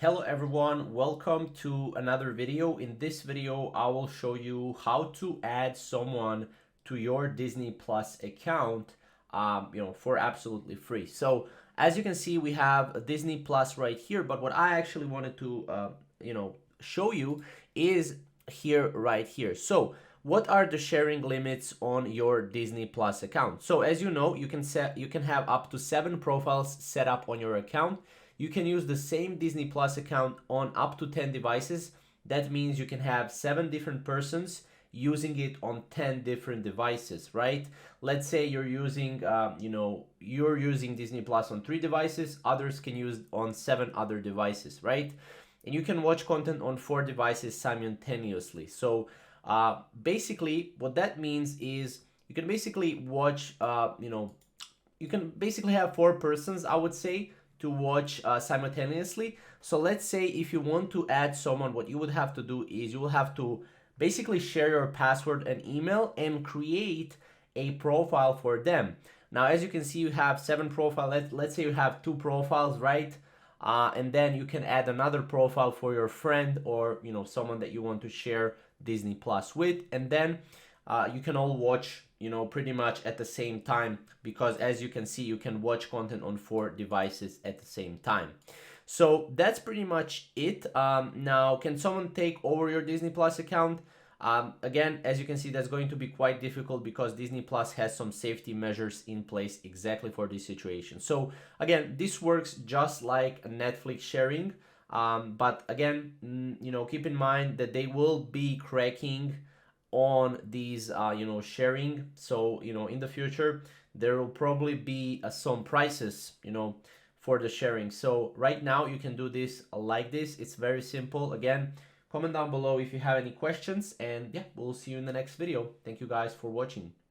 Hello everyone, welcome to another video. In this video, I will show you how to add someone to your Disney Plus account, for absolutely free. So as you can see, we have Disney Plus right here, but what I actually wanted to, show you is here, right here. So what are the sharing limits on your Disney Plus account? So as you know, you can have up to 7 profiles set up on your account. You can use the same Disney Plus account on up to 10 devices. That means you can have 7 different persons using it on 10 different devices, right? Let's say you're using Disney Plus on 3 devices, others can use on 7 other devices, right? And you can watch content on 4 devices simultaneously. So basically what that means is you can basically watch, you can basically have 4 persons, I would say, to watch simultaneously. So let's say if you want to add someone, what you would have to do is you will have to basically share your password and email and create a profile for them. Now, as you can see, you have 7 profiles. Let's say you have 2 profiles, right? And then you can add another profile for your friend or someone that you want to share Disney Plus with, and then you can all watch pretty much at the same time, because as you can see, you can watch content on 4 devices at the same time. So that's pretty much it. Now, can someone take over your Disney Plus account? Again, as you can see, that's going to be quite difficult because Disney Plus has some safety measures in place exactly for this situation. So again, this works just like Netflix sharing, but again, keep in mind that they will be cracking on these sharing. So in the future there will probably be some prices for the sharing. So right now you can do this like this. It's very simple. Again, comment down below if you have any questions, and yeah, we'll see you in the next video. Thank you guys for watching.